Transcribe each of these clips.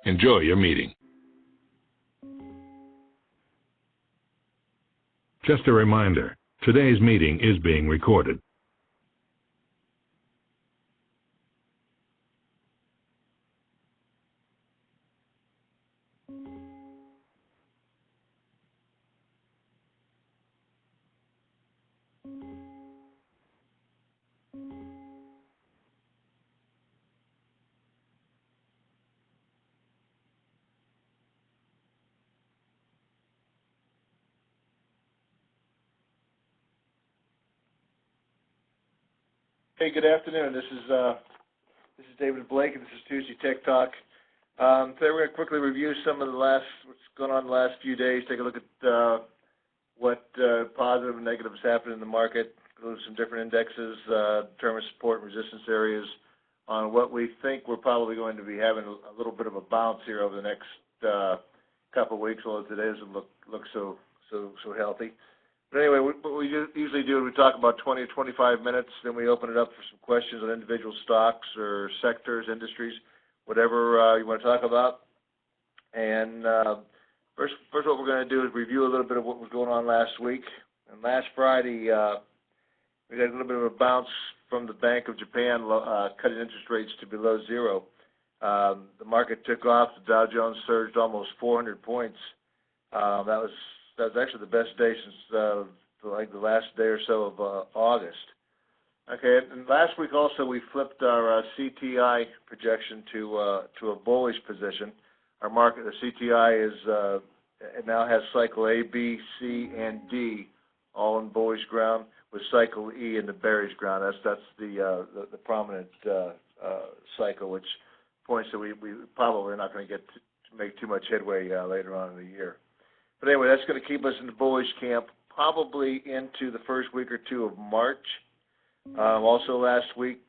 Enjoy your meeting. Just a reminder, today's meeting is being recorded. Hey, good afternoon. This is David Blake, and this is Tuesday Tech Talk. Today we're going to quickly review some of what's going on in the last few days. Take a look at what positive and negative has happened in the market. Go to some different indexes, determine support and resistance areas on what we think we're probably going to be having a little bit of a bounce here over the next couple of weeks. Although today doesn't look so healthy. But anyway, what we usually do is we talk about 20 or 25 minutes, then we open it up for some questions on individual stocks or sectors, industries, whatever you want to talk about. And first what we're going to do is review a little bit of what was going on last week. And last Friday, we got a little bit of a bounce from the Bank of Japan cutting interest rates to below zero. The market took off. The Dow Jones surged almost 400 points. That was actually the best day since like the last day or so of August. Okay, and last week also we flipped our CTI projection to a bullish position. Our market, the CTI, it now has cycle A, B, C, and D all in bullish ground, with cycle E in the bearish ground. That's the prominent cycle, which points that we probably are not going to get to make too much headway later on in the year. But anyway, that's going to keep us in the bullish camp probably into the first week or two of March. Also last week,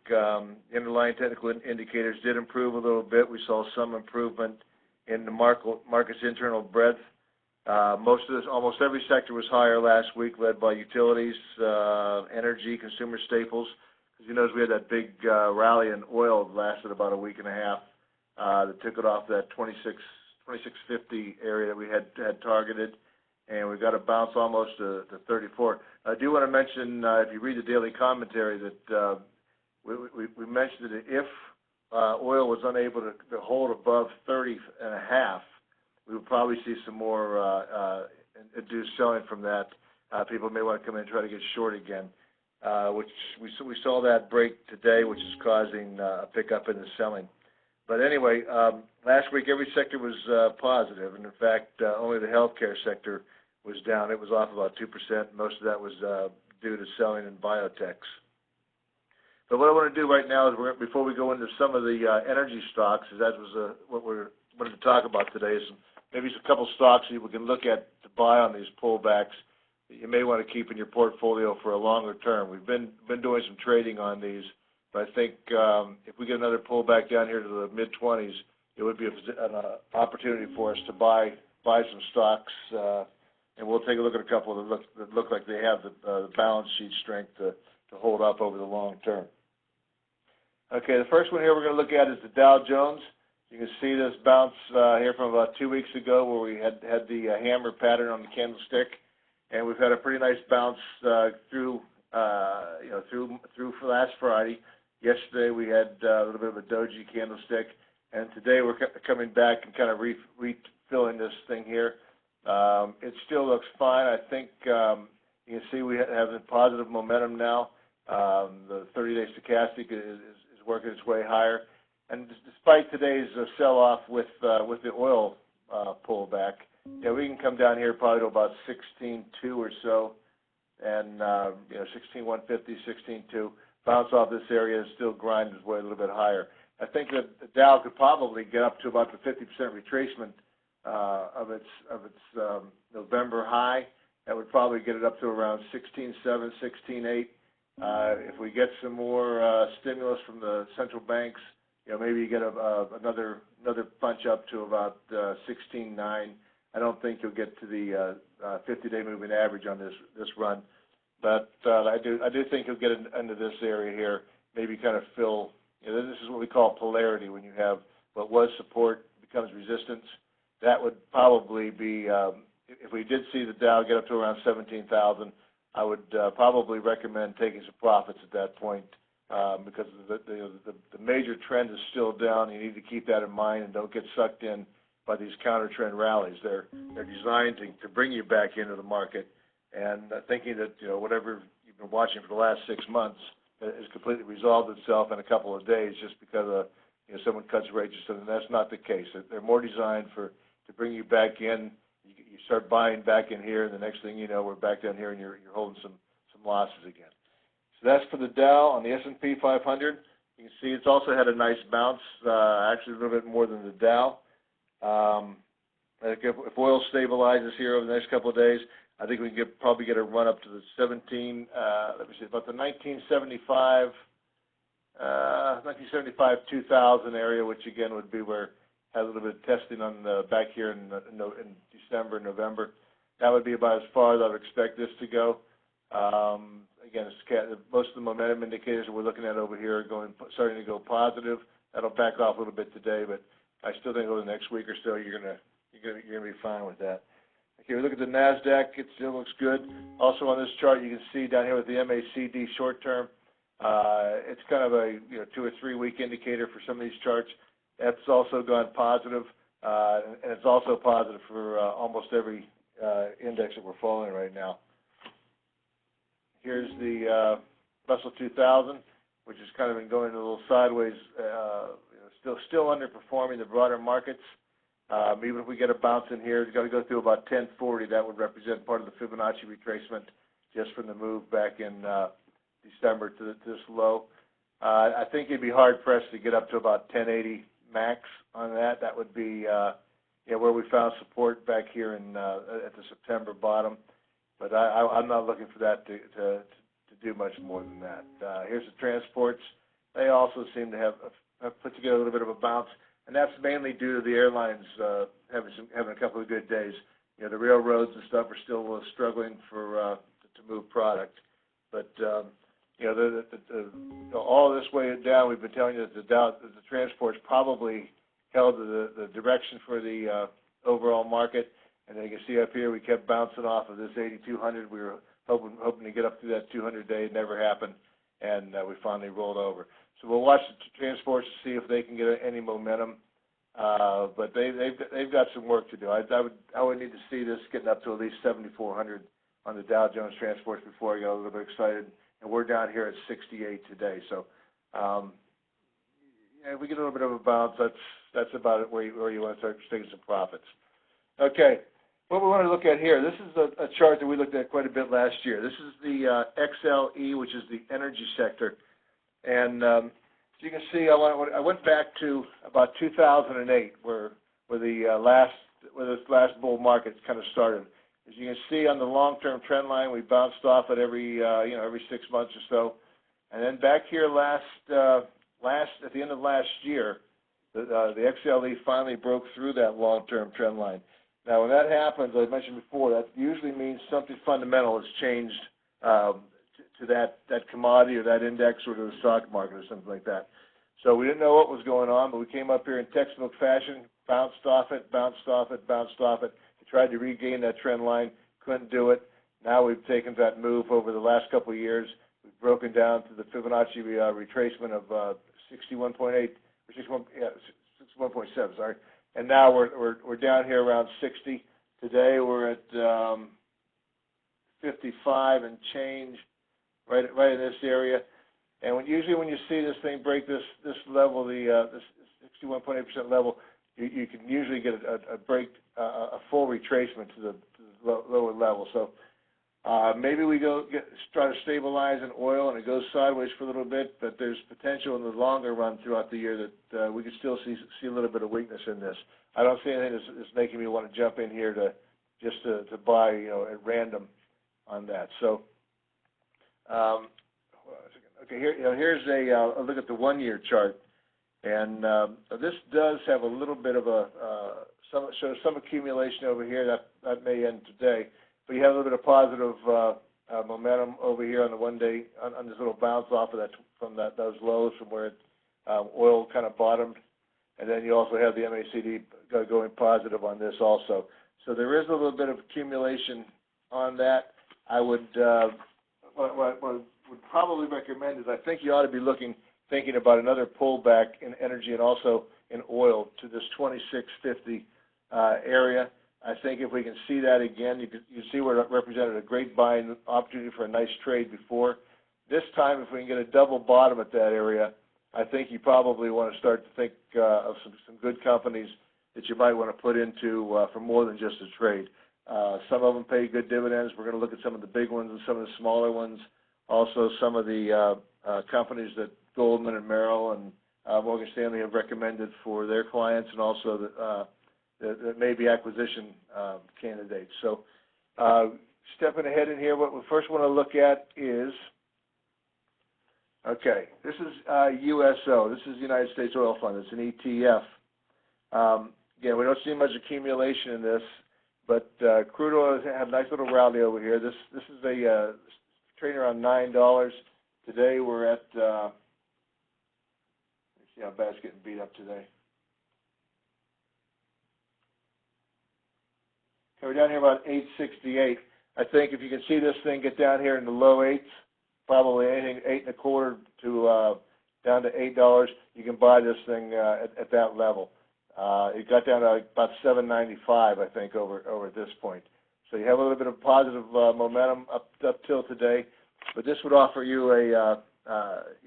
underlying technical indicators did improve a little bit. We saw some improvement in the market's internal breadth. Almost every sector was higher last week, led by utilities, energy, consumer staples. As you notice, we had that big rally in oil that lasted about a week and a half that took it off that 2650 area that we had targeted, and we got a bounce almost to 34. I do want to mention, if you read the daily commentary, that we mentioned that if oil was unable to hold above 30.5, we would probably see some more induced selling from that. People may want to come in and try to get short again, which we saw that break today, which is causing a pickup in the selling. But anyway, last week every sector was positive, and in fact, only the healthcare sector was down. It was off about 2%. Most of that was due to selling in biotechs. But what I want to do right now is, before we go into some of the energy stocks, is that was what we wanted to talk about today, is maybe a couple stocks that we can look at to buy on these pullbacks that you may want to keep in your portfolio for a longer term. We've been doing some trading on these. But I think if we get another pullback down here to the mid-20s, it would be an opportunity for us to buy some stocks, and we'll take a look at a couple that look like they have the balance sheet strength to hold up over the long term. Okay, the first one here we're going to look at is the Dow Jones. You can see this bounce here from about 2 weeks ago, where we had the hammer pattern on the candlestick, and we've had a pretty nice bounce through last Friday. Yesterday we had a little bit of a doji candlestick, and today we're coming back and kind of refilling this thing here. It still looks fine. I think you can see we have a positive momentum now. The 30-day stochastic is working its way higher, and despite today's sell-off with the oil pullback, we can come down here probably to about 16.2 or so, and 16.150, 16.2. Bounce off this area and still grind its way a little bit higher. I think that the Dow could probably get up to about the 50% retracement of its November high. That would probably get it up to around 16.7, 16.8. If we get some more stimulus from the central banks, maybe you get another punch up to about 16.9. I don't think you'll get to the 50-day moving average on this run. But I do think you'll get into this area here, maybe kind of fill. This is what we call polarity, when you have what was support becomes resistance. That would probably be, if we did see the Dow get up to around 17,000, I would probably recommend taking some profits at that point because the major trend is still down. You need to keep that in mind and don't get sucked in by these counter trend rallies. They're designed to bring you back into the market, and thinking that whatever you've been watching for the last 6 months has completely resolved itself in a couple of days just because someone cuts rates or something. That's not the case. They're more designed to bring you back in. You start buying back in here, and the next thing you know, we're back down here, and you're holding some losses again. So that's for the Dow. On the S&P 500, you can see it's also had a nice bounce, actually a little bit more than the Dow. I think if oil stabilizes here over the next couple of days, I think we can probably get a run up to the about the 1975, 2000 area, which again would be where had a little bit of testing on back here in December, November. That would be about as far as I would expect this to go. Again, most of the momentum indicators that we're looking at over here are starting to go positive. That'll back off a little bit today, but I still think over the next week or so you're gonna be fine with that. Okay, we look at the Nasdaq. It still looks good. Also on this chart, you can see down here with the MACD short term. It's kind of a 2 or 3 week indicator for some of these charts. That's also gone positive, and it's also positive for almost every index that we're following right now. Here's the Russell 2000, which has kind of been going a little sideways, still underperforming the broader markets. Even if we get a bounce in here, it's got to go through about 1040. That would represent part of the Fibonacci retracement just from the move back in December to this low. I think you'd be hard-pressed to get up to about 1080 max on that. That would be where we found support back here at the September bottom. But I'm not looking for that to do much more than that. Here's the transports. They also seem to have put together a little bit of a bounce, and that's mainly due to the airlines having a couple of good days. The railroads and stuff are still struggling to move product. But all this way down, we've been telling you that the transports probably held the direction for the overall market. And then you can see up here, we kept bouncing off of this 8,200. We were hoping to get up to that 200-day. It never happened, and we finally rolled over. So we'll watch the transports to see if they can get any momentum. But they've got some work to do. I would need to see this getting up to at least 7,400 on the Dow Jones transports before I got a little bit excited. And we're down here at 68 today. So if we get a little bit of a bounce, that's about it where you want to start taking some profits. Okay. What we want to look at here, this is a chart that we looked at quite a bit last year. This is the XLE, which is the energy sector. And as you can see, I went back to about 2008, where this last bull market kind of started. As you can see on the long-term trend line, we bounced off it every 6 months or so. And then back here at the end of last year, the XLE finally broke through that long-term trend line. Now, when that happens, as I mentioned before, that usually means something fundamental has changed to that commodity or that index or to the stock market or something like that. So we didn't know what was going on, but we came up here in textbook fashion, bounced off it, bounced off it, bounced off it. We tried to regain that trend line, couldn't do it. Now we've taken that move over the last couple of years. We've broken down to the Fibonacci retracement of 61.8, or 61.7, sorry. And now we're down here around 60. Today we're at 55 and change, right in this area. And usually when you see this thing break this level, this 61.8% level, you can usually get a full retracement to the lower level. So maybe we try to stabilize in oil and it goes sideways for a little bit, but there's potential in the longer run throughout the year that we could still see a little bit of weakness in this. I don't see anything that's making me want to jump in here to buy at random on that. So okay, here's a look at the 1 year chart, and this does have a little bit of some accumulation over here that may end today. But you have a little bit of positive momentum over here on the 1 day on this little bounce off of that from those lows from where oil kind of bottomed. and then you also have the MACD going positive on this also. So there is a little bit of accumulation on that. I would what I would probably recommend is I think you ought to be thinking about another pullback in energy and also in oil to this 2650 area. I think if we can see that again, you see where it represented a great buying opportunity for a nice trade before. This time, if we can get a double bottom at that area, I think you probably want to start to think of some good companies that you might want to put into for more than just a trade. Some of them pay good dividends. We're going to look at some of the big ones and some of the smaller ones. Also, some of the companies that Goldman and Merrill and Morgan Stanley have recommended for their clients, and also that may be acquisition candidates. So stepping ahead in here, what we first want to look at is, okay, this is USO. This is the United States Oil Fund. It's an ETF. Again, we don't see much accumulation in this, but crude oil has had a nice little rally over here. This is a trading around $9. Today we're at, let's see how bad it's getting beat up today. Okay, we're down here about 868. I think if you can see this thing get down here in the low 8s, probably anything 8.25 to down to $8, you can buy this thing at that level. It got down to about $7.95, I think, over at this point. So you have a little bit of positive momentum up till today, but this would offer you a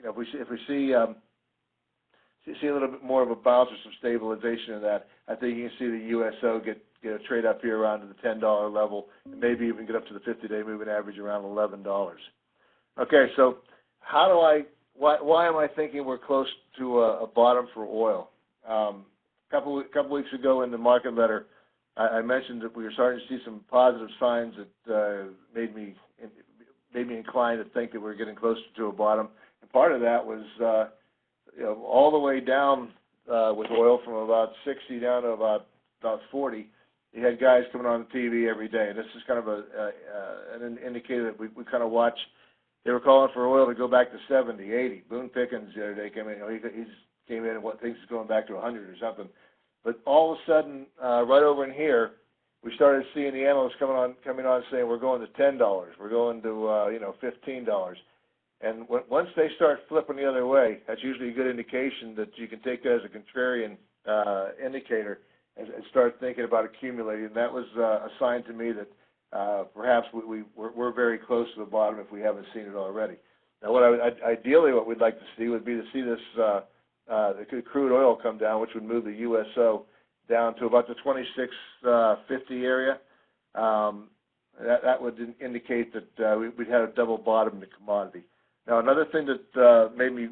if we see a little bit more of a bounce or some stabilization in that, I think you can see the USO get a trade up here around to the $10 level, and maybe even get up to the 50-day moving average around $11. Okay, so why am I thinking we're close to a bottom for oil? Couple weeks ago in the market letter, I mentioned that we were starting to see some positive signs that made me inclined to think that we're getting closer to a bottom. And part of that was all the way down with oil from about 60 down to about 40. You had guys coming on the TV every day, and this is kind of an indicator that we kind of watch. They were calling for oil to go back to 70, 80. Boone Pickens the other day came in. He came in and thinks it's going back to 100 or something. But all of a sudden, right over in here, we started seeing the analysts coming on saying we're going to $10, we're going to $15, and once they start flipping the other way, that's usually a good indication that you can take that as a contrarian indicator and start thinking about accumulating. And that was a sign to me that perhaps we're very close to the bottom if we haven't seen it already. Now, ideally, what we'd like to see would be to see this the crude oil come down, which would move the USO down to about the 2650 area. That would indicate that we'd had a double bottom in the commodity. Now, another thing that made me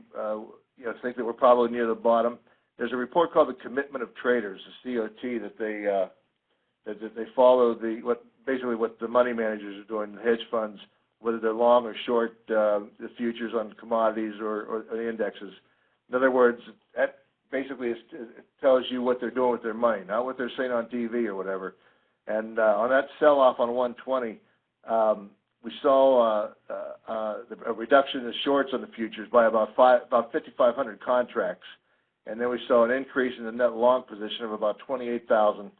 think that we're probably near the bottom. There's a report called the Commitment of Traders, the COT, that they follow basically what the money managers are doing, the hedge funds, whether they're long or short the futures on commodities or the indexes. In other words, that basically it tells you what they're doing with their money, not what they're saying on TV or whatever. And on that sell-off on 120, we saw a reduction in the shorts on the futures by about 5,500 contracts. And then we saw an increase in the net long position of about 28,000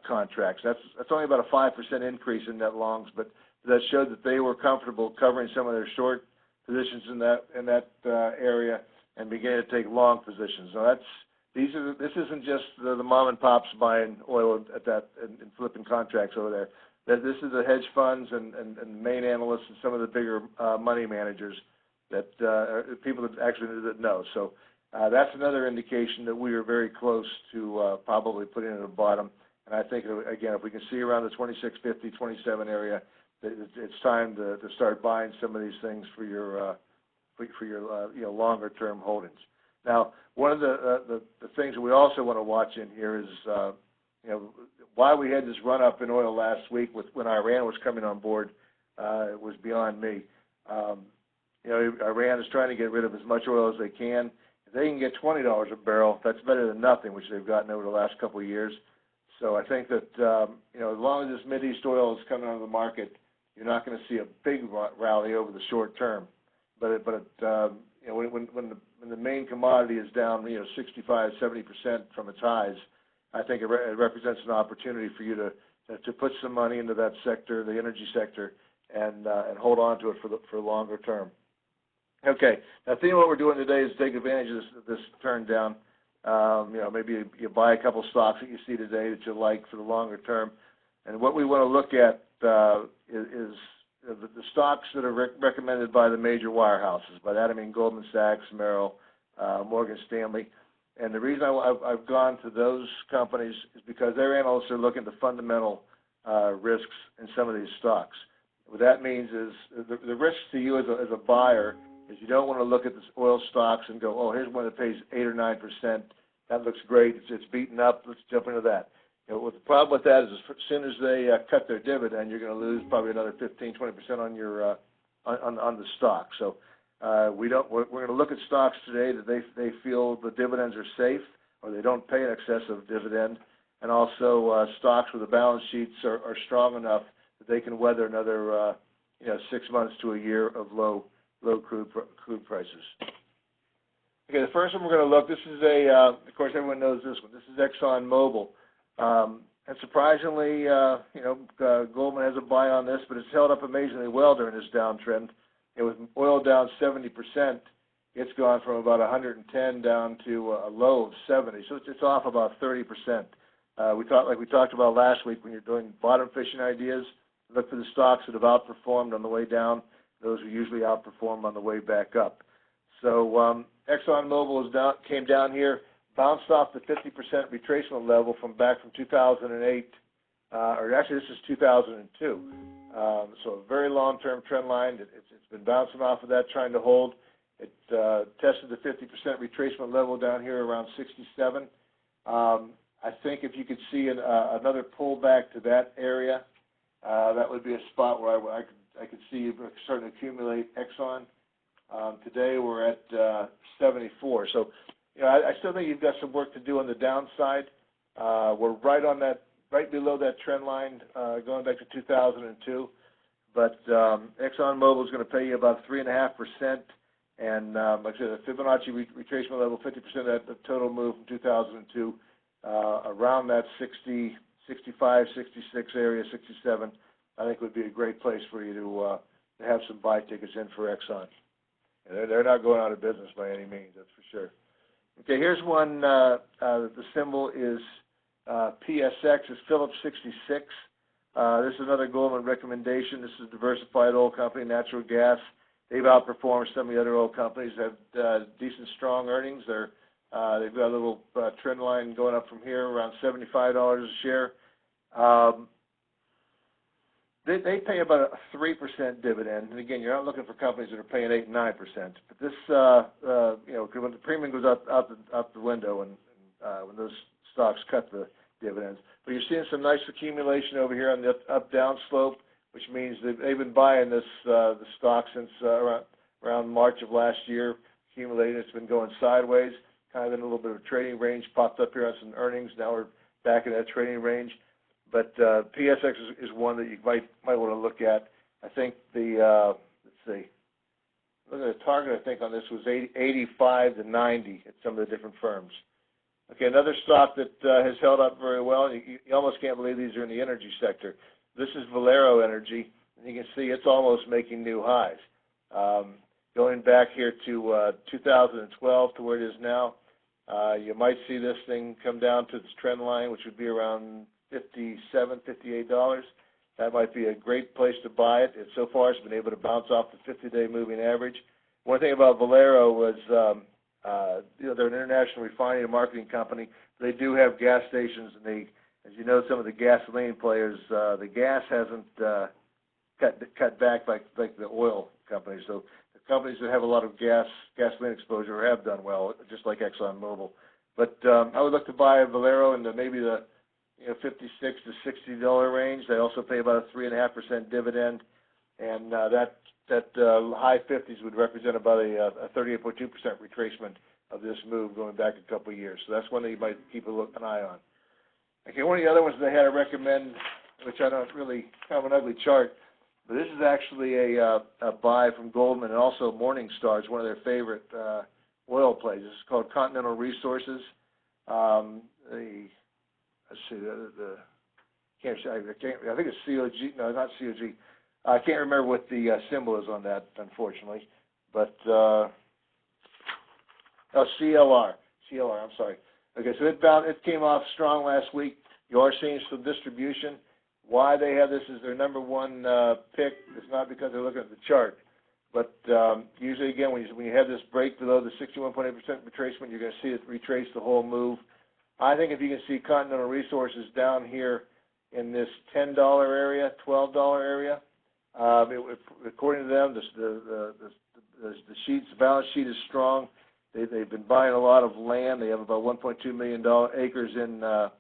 contracts. That's only about a 5% increase in net longs, but that showed that they were comfortable covering some of their short positions in that area and began to take long positions. Now this isn't just the mom and pops buying oil at that and flipping contracts over there. This is the hedge funds and main analysts and some of the bigger money managers that people that actually know. So that's another indication that we are very close to probably putting it at the bottom. And I think, again, if we can see around the 2650, 27 area, it's time to start buying some of these things for your longer term holdings. Now, one of the things that we also want to watch in here is why we had this run up in oil last week when Iran was coming on board was beyond me. Iran is trying to get rid of as much oil as they can. If they can get $20 a barrel, that's better than nothing, which they've gotten over the last couple of years. So I think that as long as this Mideast oil is coming onto the market, you're not going to see a big rally over the short term. But when the main commodity is down, 65, 70% from its highs, I think it represents an opportunity for you to put some money into that sector, the energy sector, and hold on to it for longer term. Okay, now I think what we're doing today is take advantage of this turn down. Maybe you buy a couple stocks that you see today that you like for the longer term, and what we want to look at is the stocks that are recommended by the major wirehouses. By that I mean Goldman Sachs, Merrill, Morgan Stanley. And the reason I've gone to those companies is because their analysts are looking at the fundamental risks in some of these stocks. What that means is the risk to you as a buyer is you don't want to look at this oil stocks and go, oh, here's one that pays 8 or 9%. That looks great. It's beaten up. Let's jump into that. What the problem with that is as soon as they cut their dividend, you're going to lose probably another 15, 20% on your on the stock. So we're going to look at stocks today that they feel the dividends are safe or they don't pay an excessive dividend, and also stocks where the balance sheets are strong enough that they can weather another 6 months to a year of low crude prices. Okay, the first one we're going to look. This is of course everyone knows this one. This is ExxonMobil. And surprisingly, Goldman has a buy on this, but it's held up amazingly well during this downtrend. With oil down 70%, it's gone from about 110 down to a low of 70. So it's off about 30%. We talked about last week when you're doing bottom fishing ideas, look for the stocks that have outperformed on the way down. Those who usually outperform on the way back up. So ExxonMobil came down here, bounced off the 50% retracement level back from 2008, or actually this is 2002. So a very long-term trend line. It's been bouncing off of that, trying to hold. It tested the 50% retracement level down here around 67. I think if you could see another pullback to that area, that would be a spot where I could see you starting to accumulate Exxon. Today we're at 74. So, I still think you've got some work to do on the downside. We're right below that trend line, going back to 2002. But ExxonMobil is going to pay you about 3.5%, and like I said, the Fibonacci retracement level, 50% of the total move from 2002, around that 60, 65, 66 area, 67. I think would be a great place for you to have some buy tickets in for Exxon. And they're not going out of business by any means, that's for sure. Okay, here's one. The symbol is PSX. It's Phillips 66. This is another Goldman recommendation. This is a diversified oil company, natural gas. They've outperformed some of the other oil companies. They have decent, strong earnings. They've got a little trend line going up from here, around $75 a share. They pay about a 3% dividend, and again, you're not looking for companies that are paying 8 and 9%. But this, when the premium goes out the window, and when those stocks cut the dividends, but you're seeing some nice accumulation over here on the up-down slope, which means that they've been buying the stock since around March of last year, accumulating. It's been going sideways, kind of in a little bit of a trading range. Popped up here on some earnings. Now we're back in that trading range. But PSX is one that you might want to look at. I think let's see, look at the target. I think on this was 85 to 90 at some of the different firms. Okay, another stock that has held up very well. You almost can't believe these are in the energy sector. This is Valero Energy, and you can see it's almost making new highs. Going back here to 2012 to where it is now, you might see this thing come down to this trend line, which would be around $57, $58. That might be a great place to buy it. So far, it's been able to bounce off the 50-day moving average. One thing about Valero was, they're an international refining and marketing company. They do have gas stations, and they, as you know, some of the gasoline players, the gas hasn't cut back like the oil companies. So the companies that have a lot of gasoline exposure have done well, just like ExxonMobil. But I would look to buy Valero in maybe the $56 to $60 range. They also pay about a 3.5% dividend, and that high 50s would represent about a 38.2% retracement of this move going back a couple of years. So that's one that you might keep an eye on. Okay, one of the other ones that I had to recommend, which I don't really, kind of an ugly chart. But this is actually a buy from Goldman and also Morningstar. It's one of their favorite oil plays. This is called Continental Resources. Let's see, I think it's COG. No, not COG. I can't remember what the symbol is on that, unfortunately. But CLR. I'm sorry. Okay, so it came off strong last week. You are seeing some distribution. Why they have this as their number one pick is not because they're looking at the chart, but usually, again, when you have this break below the 61.8% retracement, you're going to see it retrace the whole move. I think if you can see Continental Resources down here in this $10 area, $12 area, according to them, the balance sheet is strong. They've been buying a lot of land. They have about 1.2 million acres in the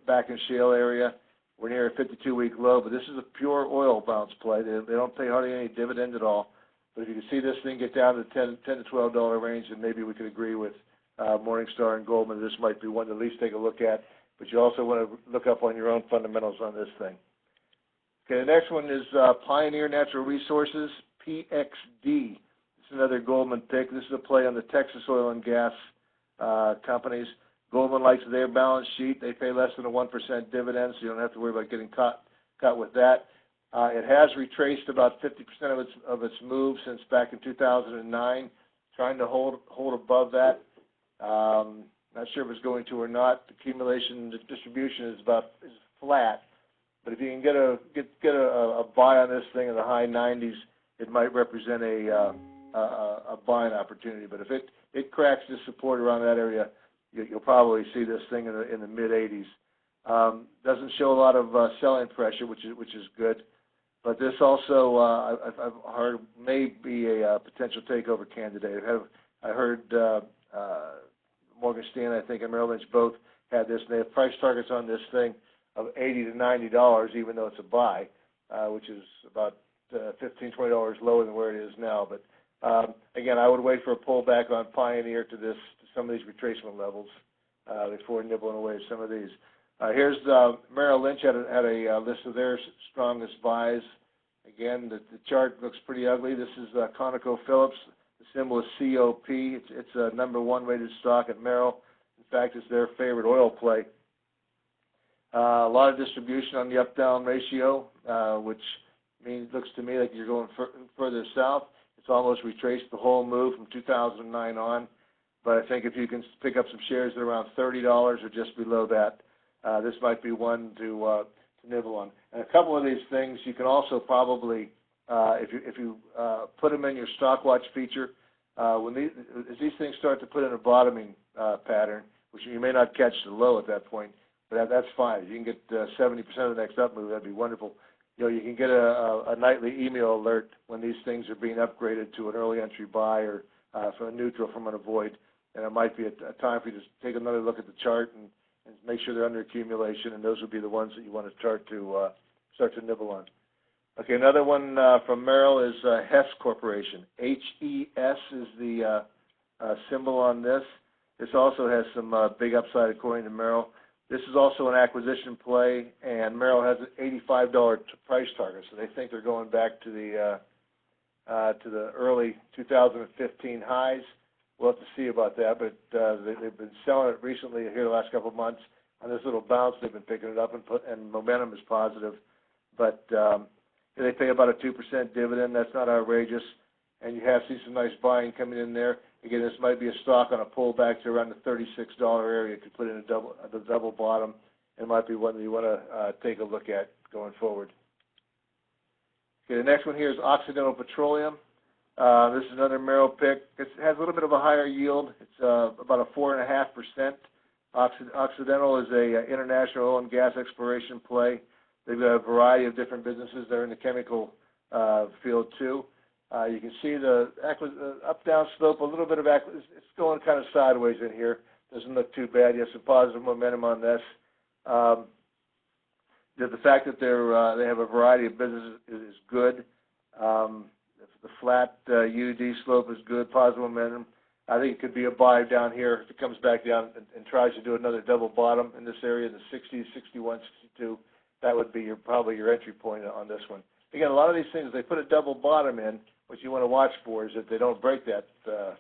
Bakken Shale area. We're near a 52-week low, but this is a pure oil bounce play. They don't pay hardly any dividend at all. But if you can see this thing get down to the $10 to $12 range, then maybe we could agree with Morningstar and Goldman. This might be one to at least take a look at. But you also want to look up on your own fundamentals on this thing. Okay, the next one is Pioneer Natural Resources, PXD. This is another Goldman pick. This is a play on the Texas oil and gas companies. Goldman likes their balance sheet. They pay less than a 1% dividend, so you don't have to worry about getting caught with that. It has retraced about 50% of its move since back in 2009, trying to hold above that. Not sure if it's going to or not. The accumulation, the distribution is flat. But if you can get a buy on this thing in the high 90s, it might represent a buying opportunity. But if it cracks this support around that area, you'll probably see this thing in the mid 80s. Doesn't show a lot of selling pressure, which is good. But this also I've heard may be a potential takeover candidate. I heard Morgan Stanley, I think, and Merrill Lynch both had this. And they have price targets on this thing of $80 to $90, even though it's a buy, which is about $15, $20 lower than where it is now. But again, I would wait for a pullback on Pioneer to some of these retracement levels before nibbling away at some of these. Here's Merrill Lynch had a list of their strongest buys. Again, the chart looks pretty ugly. This is ConocoPhillips. The symbol is COP. It's a number one rated stock at Merrill. In fact, it's their favorite oil play. A lot of distribution on the up-down ratio, which looks to me like you're going further south. It's almost retraced the whole move from 2009 on. But I think if you can pick up some shares at around $30 or just below that, this might be one to nibble on. And a couple of these things you can also probably, if you put them in your stock watch feature, as these things start to put in a bottoming pattern, which you may not catch the low at that point, but that's fine. If you can get 70% of the next up move, that'd be wonderful. You can get a nightly email alert when these things are being upgraded to an early entry buy or from a neutral from an avoid. And it might be a time for you to take another look at the chart and make sure they're under accumulation, and those would be the ones that you want to start to nibble on. Okay, another one from Merrill is Hess Corporation. HES is the symbol on this. This also has some big upside according to Merrill. This is also an acquisition play, and Merrill has an $85 price target, so they think they're going back to the early 2015 highs. We'll have to see about that, but they've been selling it recently here the last couple of months. On this little bounce, they've been picking it up, and momentum is positive. But they pay about a 2% dividend. That's not outrageous, and you have seen some nice buying coming in there. Again, this might be a stock on a pullback to around the $36 area. You could put in the double bottom. It might be one that you want to take a look at going forward. Okay, the next one here is Occidental Petroleum. This is another Merrill pick. It has a little bit of a higher yield. It's about a 4.5%. Occidental is a international oil and gas exploration play. They've got a variety of different businesses. They're in the chemical field too. You can see the up-down slope, a little bit of it's going kind of sideways in here. Doesn't look too bad. You have some positive momentum on this. The fact that they have a variety of businesses is good. The flat UD slope is good, positive momentum. I think it could be a buy down here if it comes back down and tries to do another double bottom in this area, the 60, 61, 62. That would be probably your entry point on this one. again, a lot of these things, they put a double bottom in. What you want to watch for is that they don't break that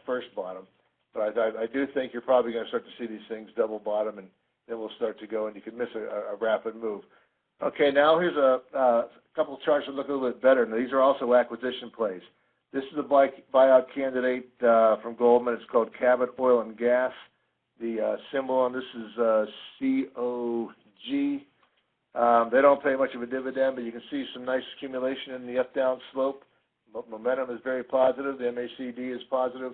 first bottom. But I do think you're probably going to start to see these things double bottom, and then we'll start to go, and you can miss a rapid move. Okay, now here's a couple of charts that look a little bit better. Now, these are also acquisition plays. This is a buyout candidate from Goldman. It's called Cabot Oil and Gas. The symbol on this is COG. They don't pay much of a dividend, but you can see some nice accumulation in the up-down slope. Momentum is very positive. The MACD is positive.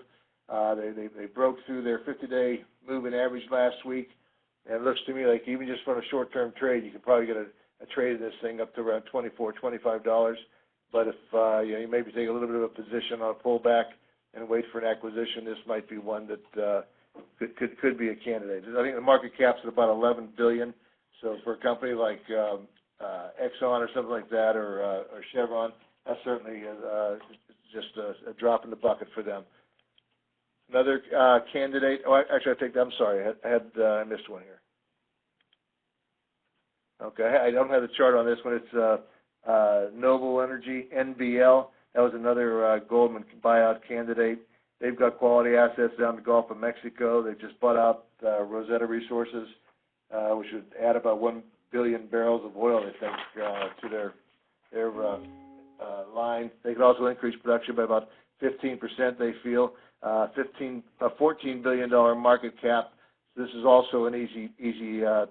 They broke through their 50-day moving average last week. And it looks to me like even just from a short-term trade, you can probably get a trade of this thing up to around $24, $25. But if you maybe take a little bit of a position on a pullback and wait for an acquisition, this might be one that could be a candidate. I think the market cap's at about $11 billion. So for a company like Exxon or something like that, or Chevron, that's certainly just a drop in the bucket for them. Another candidate. Oh, actually, I'm sorry. I missed one here. Okay, I don't have the chart on this one. It's Noble Energy, NBL. That was another Goldman buyout candidate. They've got quality assets down the Gulf of Mexico. They just bought out Rosetta Resources, which would add about 1 billion barrels of oil, I think, to their line. They could also increase production by about 15%, they feel. $14 billion market cap. This is also an easy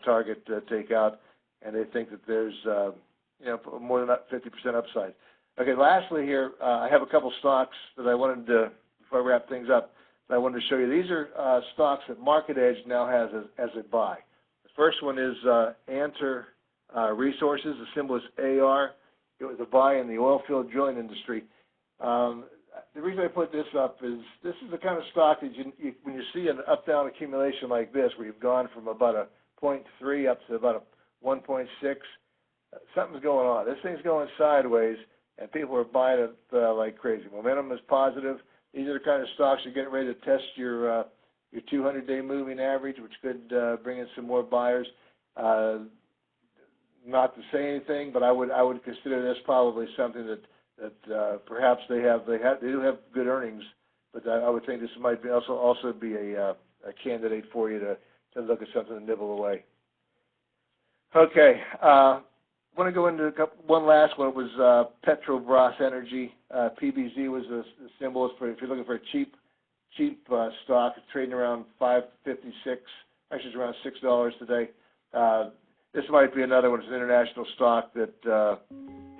target to take out, and they think that there's more than 50% upside. Okay, lastly here, I have a couple stocks that I wanted to, before I wrap things up, that I wanted to show you. These are stocks that Market Edge now has as a buy. The first one is Anter Resources. The symbol is AR. It was a buy in the oil field drilling industry. The reason I put this up is this is the kind of stock that when you see an up-down accumulation like this, where you've gone from about a 0.3 up to about a 1.6, something's going on. This thing's going sideways, and people are buying it like crazy. Momentum is positive. These are the kind of stocks you're getting ready to test your 200-day moving average, which could bring in some more buyers. Not to say anything, but I would consider this probably something that perhaps they do have good earnings, but I would think this might be also be a candidate for you to look at something and nibble away. Okay, I want to go into one last one. It was Petrobras Energy. PBZ was the symbol for if you're looking for a cheap stock. It's trading around $5.56. Actually, it's around $6 today. This might be another one. It's an international stock that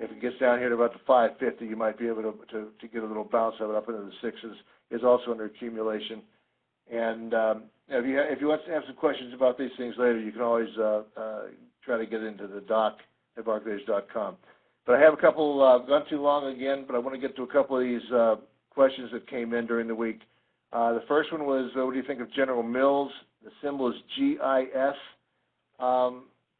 if it gets down here to about the 550, you might be able to get a little bounce of it up into the sixes. It's also under accumulation. And if you want to have some questions about these things later, you can always try to get into the doc at barclays.com. But I have a couple, gone too long again, but I want to get to a couple of these questions that came in during the week. The first one was, what do you think of General Mills? The symbol is GIS.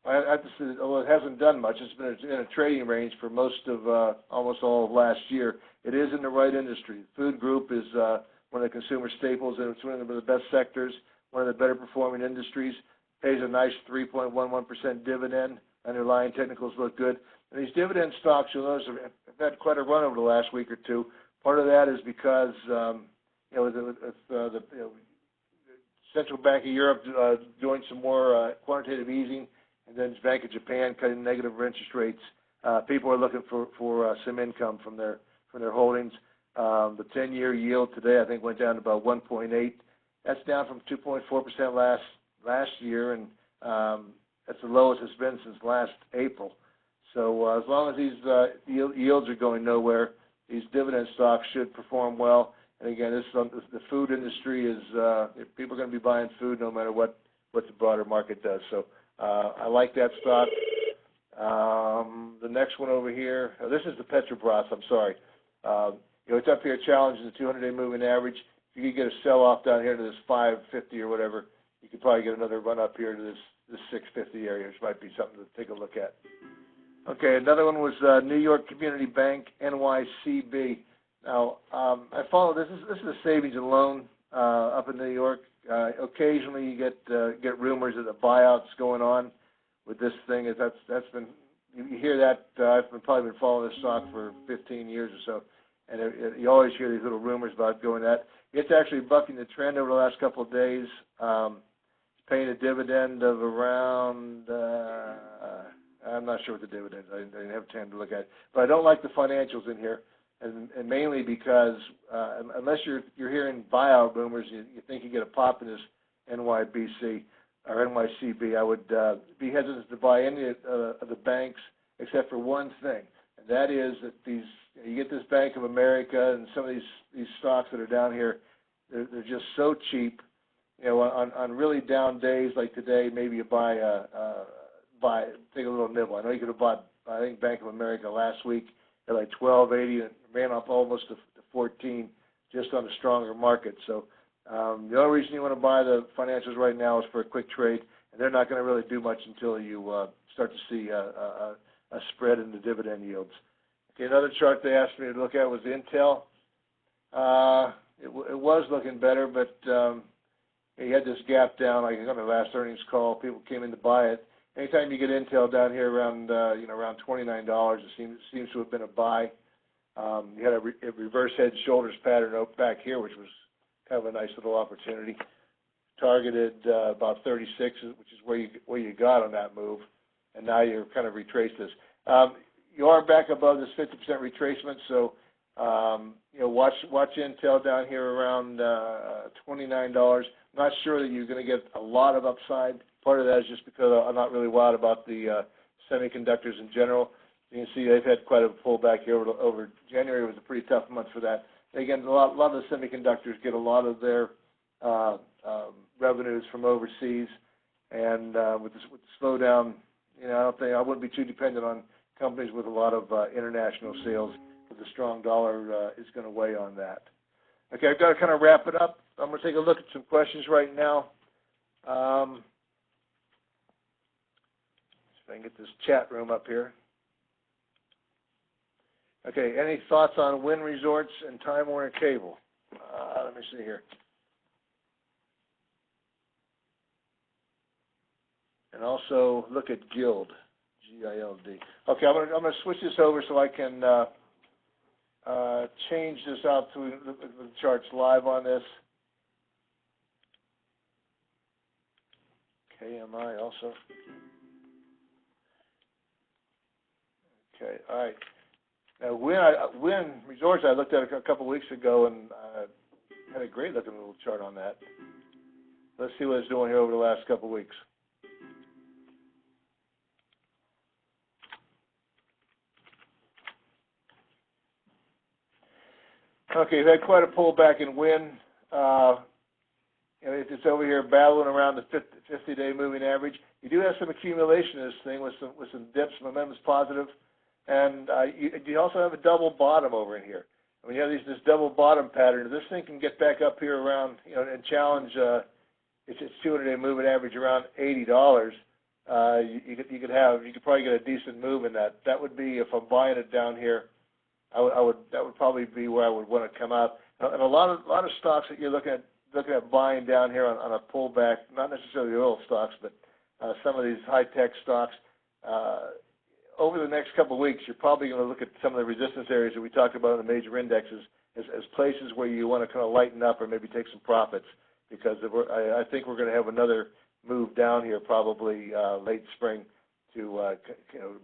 I have to say, although it hasn't done much, it's been in a trading range for most of, almost all of last year. It is in the right industry. The food group is one of the consumer staples, and it's one of the best sectors, one of the better performing industries. Pays a nice 3.11% dividend. Underlying technicals look good. And these dividend stocks, you'll notice, have had quite a run over the last week or two. Part of that is because, the Central Bank of Europe doing some more quantitative easing, and then Bank of Japan cutting negative interest rates. People are looking for some income from their holdings. The 10-year yield today, I think, went down to about 1.8. That's down from 2.4% last year, and that's the lowest it's been since last April. So as long as these yields are going nowhere, these dividend stocks should perform well. And again, the food industry is people are going to be buying food no matter what the broader market does. So I like that stock. The next one over here, this is the Petrobras. I'm sorry. It's up here challenging the 200-day moving average. If you could get a sell-off down here to this 550 or whatever, you could probably get another run up here to this 650 area, which might be something to take a look at. Okay, another one was New York Community Bank, NYCB. Now, I follow this. This is a savings and loan up in New York. Occasionally, you get rumors of the buyouts going on with this thing. That's been you hear that. I've probably been following this stock for 15 years or so, and you always hear these little rumors about going that. It's actually bucking the trend over the last couple of days. It's paying a dividend of around, I'm not sure what the dividend is. I didn't have time to look at it. But I don't like the financials in here, and mainly because unless you're hearing buyout rumors, you think you get a pop in this NYBC or NYCB, I would be hesitant to buy any of the banks except for one thing, and that is that you get this Bank of America and some of these stocks that are down here, they're just so cheap. You know, on really down days like today, maybe you take a little nibble. I know you could have bought, I think, Bank of America last week at like 12.80 and ran up almost to 14 just on a stronger market. So the only reason you want to buy the financials right now is for a quick trade, and they're not going to really do much until you start to see a spread in the dividend yields. Okay, another chart they asked me to look at was Intel. It was looking better, but you had this gap down. Like on the last earnings call, people came in to buy it. Anytime you get Intel down here around around $29, it seems to have been a buy. You had a reverse head and shoulders pattern up back here, which was kind of a nice little opportunity. Targeted about 36, which is where you got on that move, and now you're kind of retraced this. You are back above this 50% retracement, so watch Intel down here around $29. I'm not sure that you're going to get a lot of upside. Part of that is just because I'm not really wild about the semiconductors in general. You can see they've had quite a pullback here over January. Was a pretty tough month for that. Again, a lot of the semiconductors get a lot of their revenues from overseas, and with the slowdown, I wouldn't be too dependent on companies with a lot of international sales, but the strong dollar is going to weigh on that. Okay, I've got to kind of wrap it up. I'm going to take a look at some questions right now. If I can get this chat room up here. Okay, any thoughts on Wynn Resorts and Time Warner Cable? Let me see here. And also look at Guild, G-I-L-D. Okay, I'm going to switch this over so I can change this out to the charts live on this. KMI also. Okay, all right. Now, Wynn Resorts, I looked at a couple weeks ago and had a great looking little chart on that. Let's see what it's doing here over the last couple weeks. Okay, we've had quite a pullback in Wynn. It's over here battling around the 50-day moving average. You do have some accumulation in this thing with some dips. Momentum's positive. And you also have a double bottom over in here. I mean, you have this double bottom pattern. If this thing can get back up here around, and challenge its 200-day moving average around $80, you could probably get a decent move in that. That would be, if I'm buying it down here, that would probably be where I would want to come out. And a lot of stocks that you're looking at buying down here on a pullback, not necessarily the oil stocks, but some of these high-tech stocks. Over the next couple of weeks, you're probably going to look at some of the resistance areas that we talked about in the major indexes as places where you want to kind of lighten up or maybe take some profits, because I think we're going to have another move down here probably late spring to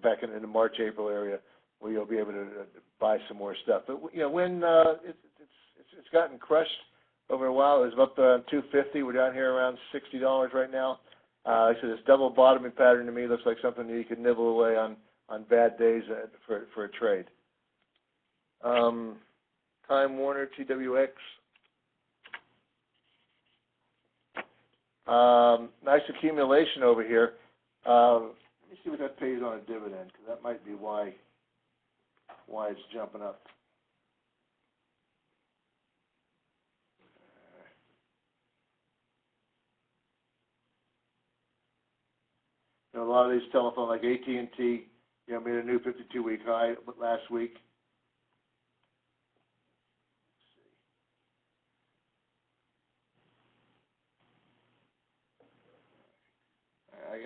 back in the March, April area, where you'll be able to buy some more stuff. But when it's gotten crushed over a while, it was up to 250. We're down here around $60 right now. So this double bottoming pattern to me looks like something that you can nibble away on bad days for a trade. Time Warner, TWX. Nice accumulation over here. Let me see what that pays on a dividend, because that might be why it's jumping up. A lot of these telephones, like AT&T, made a new 52-week high last week.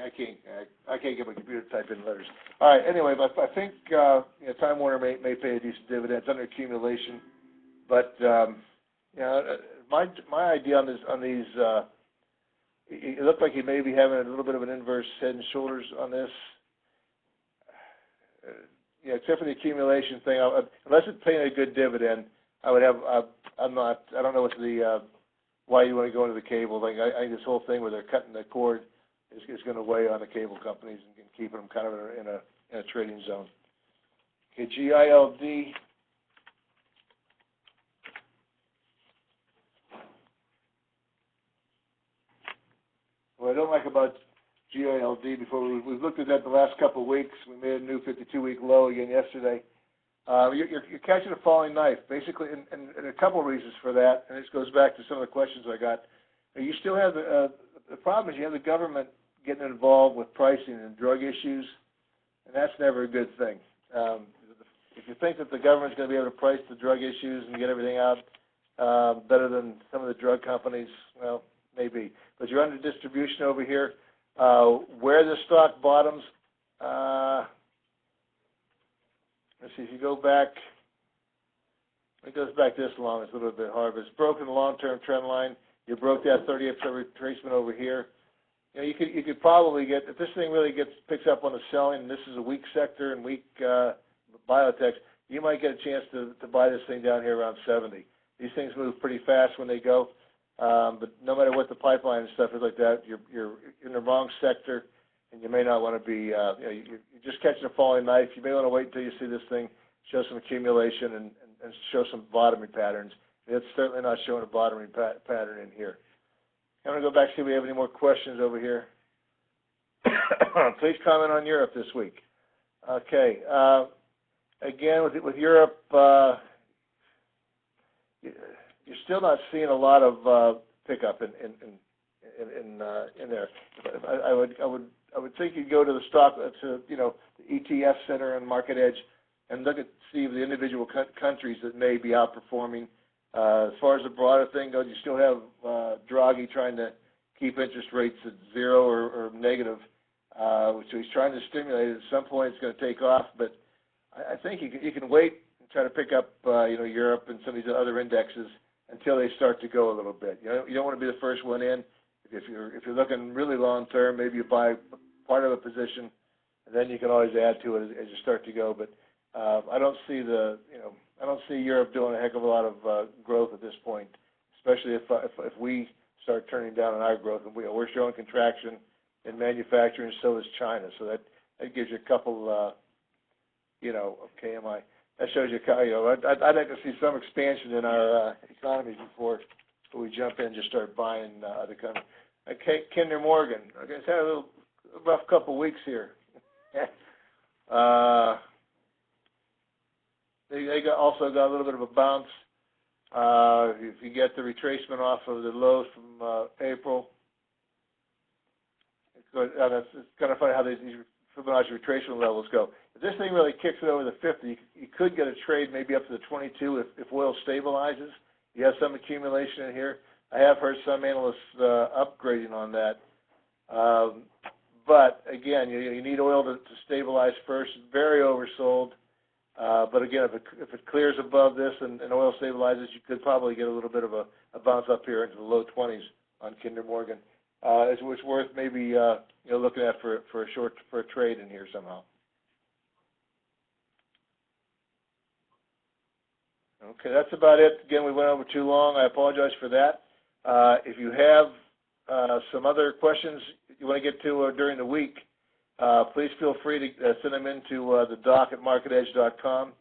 I can't get my computer to type in letters. All right. Anyway, but I think you know, Time Warner may pay a decent dividend. It's under accumulation, but you know, my idea on these. It looked like he may be having a little bit of an inverse head and shoulders on this. Yeah, except for the accumulation thing, unless it's paying a good dividend, I would have. I don't know what the why you want to go into the cable thing. I think this whole thing where they're cutting the cord is going to weigh on the cable companies and keeping them kind of in a trading zone. Okay, GILD. What I don't like about GILD, we've looked at that the last couple of weeks. We made a new 52-week low again yesterday. You're catching a falling knife, basically, and a couple of reasons for that, and this goes back to some of the questions I got. You still have the problem is you have the government getting involved with pricing and drug issues, and that's never a good thing. If you think that the government's going to be able to price the drug issues and get everything out better than some of the drug companies, well, maybe. But you're under distribution over here. Where the stock bottoms, let's see, if you go back, it goes back this long, it's a little bit hard, but it's broken the long-term trend line. You broke that 30th retracement over here. You know, you could probably get, if this thing really picks up on the selling, and this is a weak sector and weak biotech, you might get a chance to buy this thing down here around 70. These things move pretty fast when they go. But no matter what the pipeline and stuff is like that, you're in the wrong sector, and you may not want to be. You know, you're just catching a falling knife. You may want to wait until you see this thing show some accumulation and show some bottoming patterns. It's certainly not showing a bottoming pattern in here. I'm going to go back and see if we have any more questions over here. Please comment on Europe this week. Okay. Again, with Europe. You're still not seeing a lot of pickup in there. I would think you'd go to the stock to the ETF Center and Market Edge and look at see the individual countries that may be outperforming. As far as the broader thing goes, you still have Draghi trying to keep interest rates at zero or negative, so he's trying to stimulate it. At some point, it's going to take off, but I think you can wait and try to pick up Europe and some of these other indexes until they start to go a little bit. You don't want to be the first one in. If you're looking really long term, maybe you buy part of a position, and then you can always add to it as you start to go. But I don't see I don't see Europe doing a heck of a lot of growth at this point, especially if we start turning down on our growth. And we're showing contraction in manufacturing, so is China. So that gives you a couple of KMI. That shows you, I'd like to see some expansion in our economy before we jump in and just start buying other countries. Kinder Morgan, okay, it's had a little rough couple weeks here. They also got a little bit of a bounce. If you get the retracement off of the lows from April, it's kind of funny how these Fibonacci retracement levels go. If this thing really kicks it over the 50, you could get a trade maybe up to the 22 if oil stabilizes. You have some accumulation in here. I have heard some analysts upgrading on that. But again, you need oil to stabilize first. It's very oversold. But again, if it clears above this and oil stabilizes, you could probably get a little bit of a bounce up here into the low 20s on Kinder Morgan. It's worth maybe looking at for a trade in here somehow. Okay, that's about it. Again, we went over too long. I apologize for that. If you have some other questions you want to get to during the week, please feel free to send them into the doc at marketedge.com,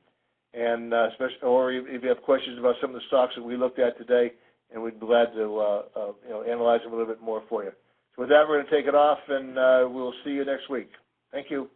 and or if you have questions about some of the stocks that we looked at today, and we'd be glad to analyze them a little bit more for you. So with that, we're going to take it off, and we'll see you next week. Thank you.